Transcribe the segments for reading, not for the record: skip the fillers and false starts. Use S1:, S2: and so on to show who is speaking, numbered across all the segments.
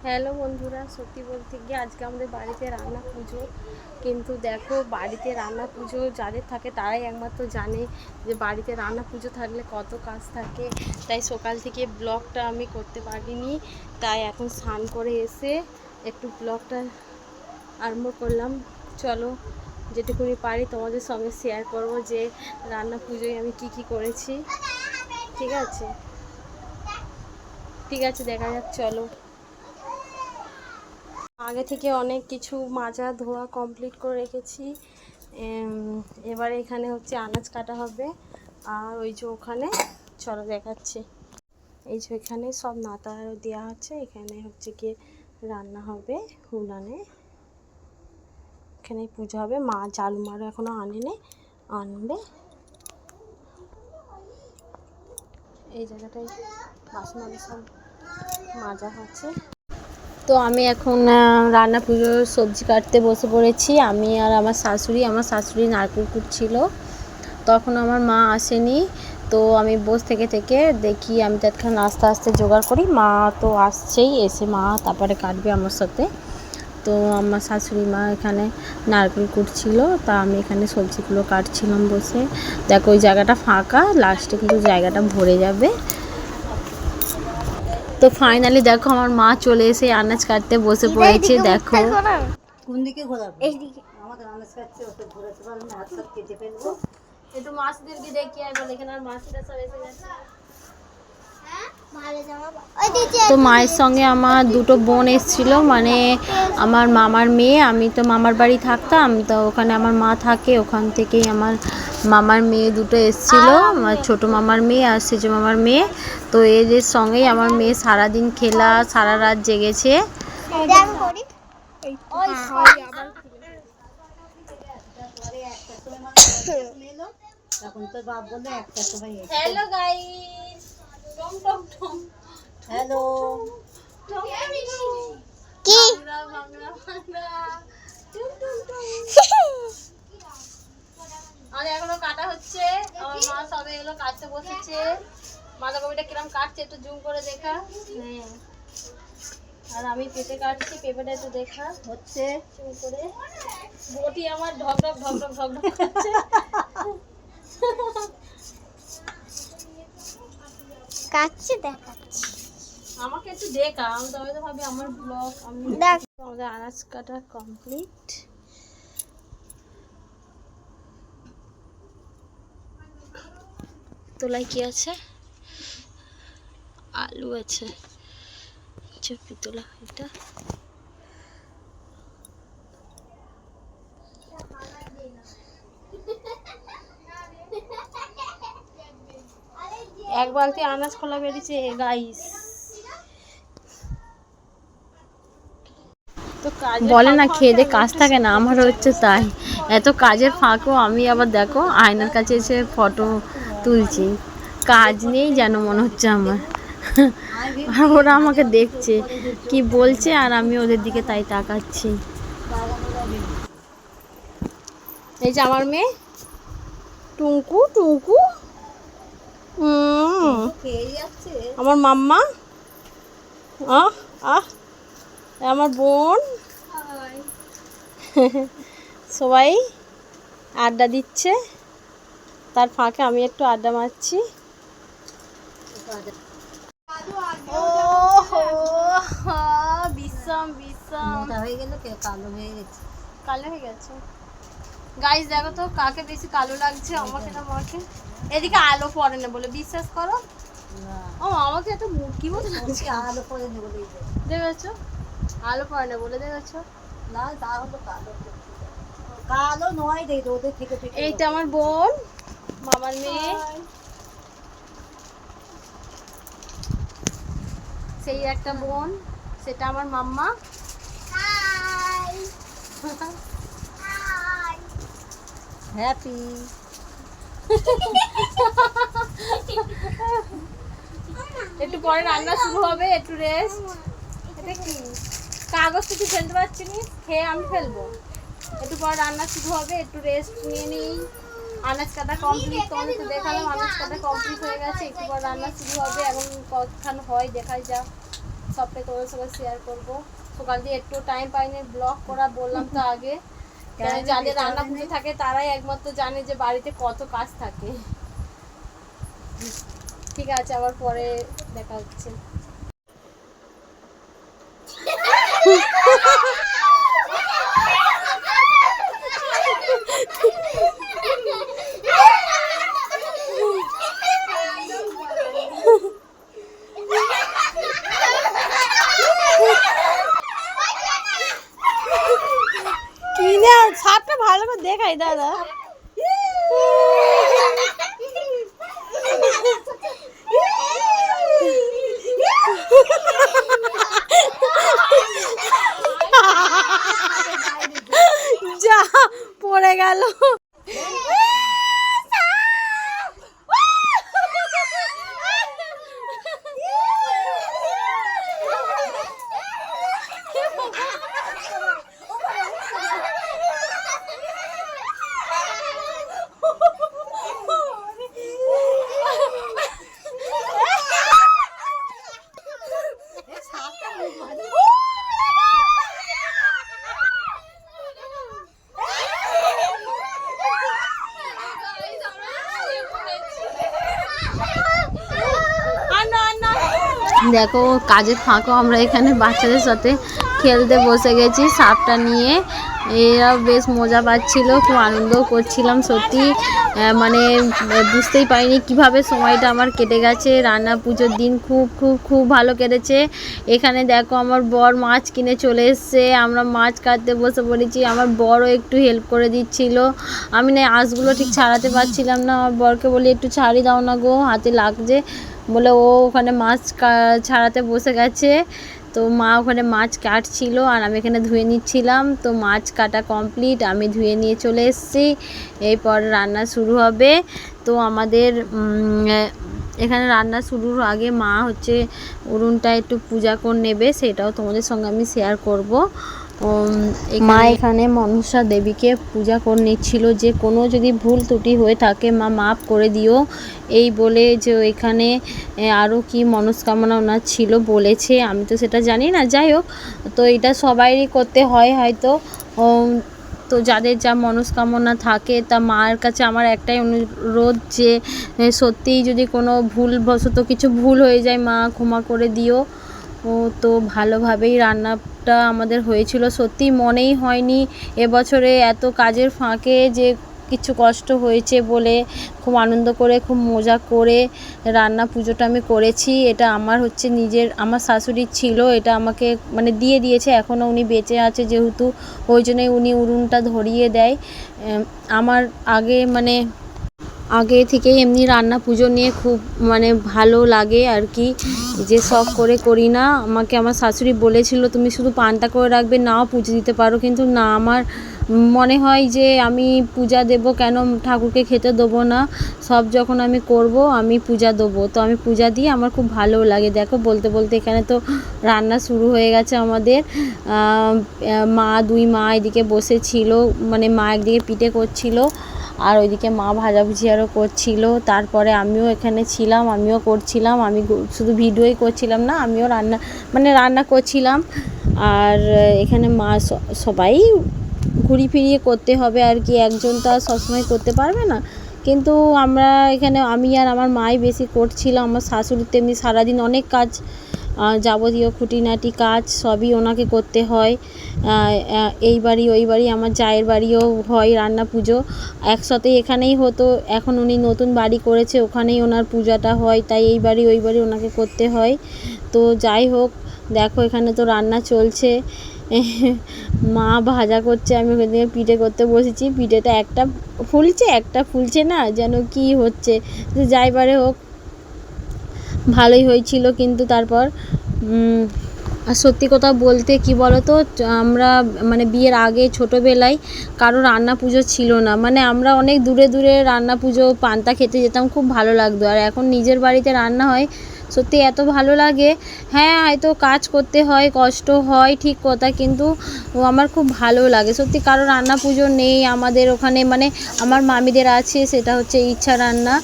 S1: Hello বন্ধুরা, সত্যি বলতে গিয়ে আজকে আমাদের বাড়িতে রান্না পুজো। কিন্তু দেখো, বাড়িতে রান্না পুজো যাদের থাকে তারাই একমাত্র জানে যে বাড়িতে রান্না পুজো থাকলে কত কাজ থাকে। তাই সকাল থেকে ব্লগটা আমি করতে পারিনি, তাই এখন স্নান করে এসে একটু ব্লগটা আরম্ভ করলাম। চলো যেটুকুনি পারি তোমাদের সঙ্গে শেয়ার করব যে রান্না পুজোয় আমি কি কি করেছি। ঠিক আছে ঠিক আছে, দেখা যাক, চলো। আগে থেকে অনেক কিছু মাজা ধোয়া কমপ্লিট করে রেখেছি। এবারে এখানে হচ্ছে আনাজ কাটা হবে। আর ওই যে ওখানে, চলো দেখাচ্ছি, এই যে এখানে সব নাতা দেওয়া আছে। এখানে হচ্ছে গিয়ে রান্না হবে উনানে, এখানে পুজো হবে। মা জালু মারও এখনও আনেনি, আনবে। এই জায়গাটায় বাসন সব মাজা হচ্ছে। তো আমি এখন রান্না পুজোর সবজি কাটতে বসে পড়েছি, আমি আর আমার শাশুড়ি নারকেল কুটছিল। তখন আমার মা আসেনি, তো আমি বসে থেকে থেকে দেখি, আমি তৎক্ষণ আস্তে আস্তে জোগাড় করি। মা তো আসছেই, এসে মা তারপরে কাটবে আমার সাথে। তো আমার শাশুড়ি মা এখানে নারকেল কুটছিল, তা আমি এখানে সবজিগুলো কাটছিলাম বসে। দেখো ওই জায়গাটা ফাঁকা, লাস্টে কিন্তু জায়গাটা ভরে যাবে। তো ফাইনালি দেখো আমার মা চলে এসে আনাজ কাটতে বসে পড়েছে। দেখো
S2: কোন দিকে ঘোরাবো? এইদিকে। আমাদের আনাজ কাটছে, ওটা ঘোরাতে পারবো না, হাত হাত কেটে ফেলবো।
S1: একটু মাছদেরকে দেখি আর বলে, এখানে আর মাছরা সব এসে গেছে। তো মায়ের সঙ্গে আমার দুটো বোন এসেছিল, মানে আমার মামার মেয়ে। আমি তো মামার বাড়ি থাকতাম, তো ওখানে আমার মা থাকে, ওখান থেকেই আমার মামার মেয়ে দুটো এসেছিল, আমার ছোটো মামার মেয়ে আর সেজো মামার মেয়ে। তো এদের সঙ্গেই আমার মেয়ে সারাদিন খেলা, সারা রাত জেগেছে। Hello guys, Tom Tom Tom,
S2: hello.
S1: কি বাংলা বাংলা টুম টুম টুম। আর এখনো কাটা হচ্ছে, আমার মা সবে এগুলো কাটতে বসেছে। বাঁধাকপিটা কিরম কাটছে একটু জুম করে দেখা। আর আমি পেঁপে কাটছি, পেঁপেটা একটু দেখা
S2: হচ্ছে
S1: জুম করে। বটি আমার ঢক ঢক ঢক ঢক ঢক ঢক করছে।
S3: কাটছে দেখাচ্ছি,
S1: আমাকে একটু দেখা, আমি তবে তো ভাবি আমার ব্লগ। আমি দেখ, আমাদের আনাজ কাটা কমপ্লিট। তোলাই কি আছে? আলু আছে, চপি তোলা এটা। এক বালতি আনাজ খোলা বেরিয়েছে গাইস। বলে না খেয়ে দে কাজ থাকে না, আমার হচ্ছে তাই। এত কাজের ফাঁকও আমি আবার দেখো আয়নার কাছে এসে ফটো তুলছি। কাজ নেই যেন মনে হচ্ছে আমার। আর ওরা আমাকে দেখছে, কি বলছে, আর আমি ওদের দিকে তাই তাকাচ্ছি। এই যে আমার মেয়ে টুঙ্কু, টুঙ্কু আমার মাম্মা, আহ আহ, আমার বোন, সবাই আড্ডা দিচ্ছে। তার ফাঁকে আমি একটু আড্ডা মারছি। বিশ্রাম বিশ্রাম
S2: হয়ে গেল, কালো হয়ে গেছে।
S1: কালো হয়ে গেছে গাইস, দেখো তো কাকে বেশি কালো লাগছে, আমাকে না মাকে? এদিকে আলো পড়ে না বলে বিশ্বাস করো। ও আমাকে এত মুরকি মতো লাগছে।
S2: আলো পরে নেবো,
S1: দেখেছো, আলো পড়ে না বলে দেখেছো।
S2: না তা হলো কালো, কালো নয় রে, রোদে থেকে থেকে।
S1: এইটা আমার বোন, মামার মেয়ে। সেই একটা বোন, সেটা আমার মাম্মা।
S2: হ্যাপি।
S1: একটু পরে রান্না শুরু হবে, একটু রেস্ট। এটা কি কাগজ কিছু ফেলতে পারছি না, খেয়ে আমি ফেলবো। একটু পরে রান্না শুরু হবে, একটু রেস্ট নিয়ে নিই। আনাজ কাটা কমপ্লিট, তোমাদের তো দেখালাম আনাজ কাটা কমপ্লিট হয়ে গেছে। একটু পর রান্না শুরু হবে, এখন কতক্ষণ হয় দেখাই যাক। সবটাই তোমাদের সঙ্গে শেয়ার করব। সকাল দিয়ে একটু টাইম পাইনি ব্লগ করা, বললাম তো আগে। যাদের রান্না পুজো থাকে তারাই একমাত্র জানে যে বাড়িতে কত কাজ থাকে। ঠিক আছে, আবার পরে দেখা হচ্ছে। কিনে সাপটা ভালো করে দেখাই দাদা। যা পড়ে গেল। দেখো কাজের ফাঁকও আমরা এখানে বাচ্চাদের সাথে খেলতে বসে গেছি সাপটা নিয়ে। এরাও বেশ মজা পাচ্ছিল, খুব আনন্দও করছিলাম। সত্যি মানে বুঝতেই পারিনি কিভাবে সময়টা আমার কেটে গেছে। রান্না পুজোর দিন খুব খুব খুব ভালো কেটেছে। এখানে দেখো আমার বর মাছ কিনে চলে এসছে, আমরা মাছ কাটতে বসে পড়েছি। আমার বরও একটু হেল্প করে দিচ্ছিল। আমি না আঁশগুলো ঠিক ছাড়াতে পারছিলাম না, আমার বরকে বলি একটু ছাড়ি দাও না গো, হাতে লাগছে বলে ও ওখানে মাছ ছাড়াতে বসে গেছে। তো মা ওখানে মাছ কাটছিল আর আমি এখানে ধুয়ে নিচ্ছিলাম। তো মাছ কাটা কমপ্লিট, আমি ধুয়ে নিয়ে চলে এসেছি। এরপর রান্না শুরু হবে। তো আমাদের এখানে রান্না শুরুর আগে মা হচ্ছে উনুনটা একটু পূজা করে নেবে, সেটাও তোমাদের সঙ্গে আমি শেয়ার করব। মা এখানে মনসা দেবীকে পূজা করে নিচ্ছিল, যে কোনো যদি ভুল ত্রুটি হয়ে থাকে মা মাফ করে দিও এই বলে, যে এখানে আরও কি মনস্কামনা ওনার ছিল বলেছে, আমি তো সেটা জানি না। যাই হোক, তো এটা সবাইরই করতে হয় হয়তো। তো যাদের যা মনস্কামনা থাকে, তা মায়ের কাছে আমার একটাই অনুরোধ যে সত্যিই যদি কোনো ভুলবশত কিছু ভুল হয়ে যায় মা ক্ষমা করে দিও। তো ভালোভাবেই রান্নাটা আমাদের হয়েছিল। সত্যি মনেই হয়নি এবছরে এত কাজের ফাঁকে যে কিছু কষ্ট হয়েছে বলে। খুব আনন্দ করে খুব মজা করে রান্না পুজোটা আমি করেছি। এটা আমার হচ্ছে নিজের, আমার শাশুড়ির ছিল, এটা আমাকে মানে দিয়ে দিয়েছে। এখনও উনি বেঁচে আছে যেহেতু, ওই জন্যই উনি উনুনটা ধরিয়ে দেয়। আমার আগে থেকেই এমনি রান্না পুজো নিয়ে খুব মানে ভালো লাগে আর কি, যে শখ করে করি না। আমাকে আমার শাশুড়ি বলেছিল তুমি শুধু পান্তা করে রাখবে, নাও পুজো দিতে পারো, কিন্তু না, আমার মনে হয় যে আমি পূজা দেব কেন, ঠাকুরকে খেতে দেবো না, সব যখন আমি করব আমি পূজা দেবো। তো আমি পূজা দিয়ে আমার খুব ভালো লাগে। দেখো বলতে বলতে এখানে তো রান্না শুরু হয়ে গেছে আমাদের। দুই মা এদিকে বসেছিল, মানে মা একদিকে পিঠে করছিল আর ওইদিকে মা ভাজাভুজি আরও করছিল। তারপরে আমিও এখানে ছিলাম, আমিও করছিলাম। আমি শুধু ভিডিওই করছিলাম না, আমিও রান্না করছিলাম। আর এখানে মা সবাই ঘুরি ফিরিয়ে করতে হবে আর কি, একজন তো আর সবসময় করতে পারবে না। কিন্তু আমরা এখানে আমি আর আমার মাই বেশি করছিলাম। আমার শাশুড়ির তেমনি সারাদিন অনেক কাজ, যাবতীয় খুঁটিনাটি কাজ সবই ওনাকে করতে হয়। এই বাড়ি ওই বাড়ি, আমার জায়ের বাড়িও হয় রান্না পুজো একসাথে, এখানেই হতো। এখন উনি নতুন বাড়ি করেছে, ওখানেই ওনার পূজাটা হয়, তাই এই বাড়ি ওই বাড়ি ওনাকে করতে হয়। তো যাই হোক, দেখো এখানে তো রান্না চলছে। মা ভাজা করছে, আমি ওখান থেকে পিঠে করতে বসেছি। পিঠেটা একটা ফুলছে না, যেন কি হচ্ছে। যাই বারে হোক, ভালোই হয়েছিল। কিন্তু তারপর আর সত্যি কথা বলতে কি বলো তো, আমরা মানে বিয়ের আগে ছোটোবেলায় কারো রান্না পুজো ছিল না, মানে আমরা অনেক দূরে দূরে রান্না পুজো পান্তা খেতে যেতাম, খুব ভালো লাগতো। আর এখন নিজের বাড়িতে রান্না হয়, সত্যি এত ভালো লাগে। হ্যাঁ, হয়তো কাজ করতে হয়, কষ্ট হয়, ঠিক কথা, কিন্তু আমার খুব ভালো লাগে সত্যি। কারো রান্না পুজো নেই আমাদের ওখানে, মানে আমার মামিদের আছে, সেটা হচ্ছে ইচ্ছা রান্না,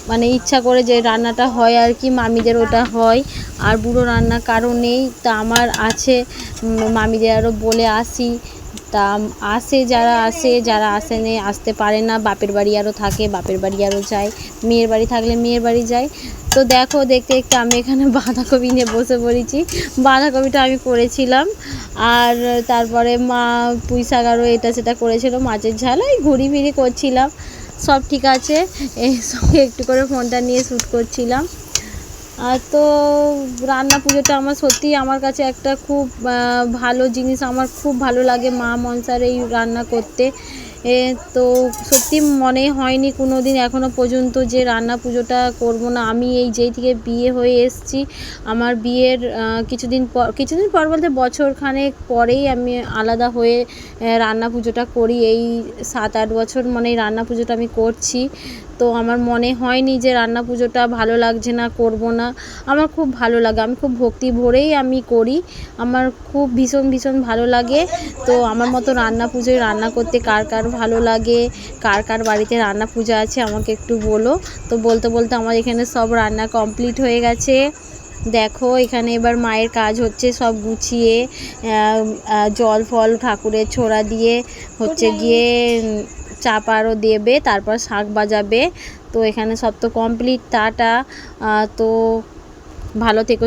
S1: মানে ইচ্ছা করে যে রান্নাটা হয় আর কি, মামিদের ওটা হয়। আর বুড়ো রান্না কারো নেই, তা আমার আছে। মামিদের আরও বলে আসি, তা আসে যারা আসে, যারা আসেনি আসতে পারে না, বাপের বাড়ি আরও থাকে, বাপের বাড়ি আরও যায়, মেয়ের বাড়ি থাকলে মেয়ের বাড়ি যায়। তো দেখো, দেখতে দেখতে আমি এখানে বাঁধাকপি নিয়ে বসে পড়েছি। বাঁধাকপিটা আমি করেছিলাম, আর তারপরে মা পুঁই শাক আরও এটা সেটা করেছিল, মাছের ঝাল, ওই ঘুরি ফিরি করছিলাম, সব ঠিক আছে। এই সঙ্গে একটু করে ফোনটা নিয়ে শ্যুট করছিলাম। তো রান্না পুজোটা আমার সত্যিই আমার কাছে একটা খুব ভালো জিনিস, আমার খুব ভালো লাগে মা মনসার এই রান্না করতে। তো সত্যি মনে হয়নি কোনো দিন এখনও পর্যন্ত যে রান্না পুজোটা করব না। আমি এই যেই থেকে বিয়ে হয়ে এসেছি, আমার বিয়ের কিছুদিন পর বলতে বছরখানেক পরেই আমি আলাদা হয়ে রান্না পুজোটা করি। এই 7-8 বছর মানে এই রান্না পুজোটা আমি করছি। তো আমার মনে হয়নি যে রান্না পুজোটা ভালো লাগছে না, করব না। আমার খুব ভালো লাগে, আমি খুব ভক্তি ভরেই আমি করি, আমার খুব ভীষণ ভীষণ ভালো লাগে। তো আমার মতো রান্না পুজোয় রান্না করতে কার কার ভালো লাগে, কার কার বাড়িতে রান্না পূজা আছে আমাকে একটু বলো। তো বলতে বলতে আমার এখানে সব রান্না কমপ্লিট হয়ে গেছে। দেখো এখানে এবার মায়ের কাজ হচ্ছে, সব গুছিয়ে জল ফল ঠাকুরের ছোড়া দিয়ে হচ্ছে গিয়ে চাপ আরও দেবে, তারপর শাঁখ বাজাবে। তো এখানে সব তো কমপ্লিট। টাটা। তো ভালো থেকো।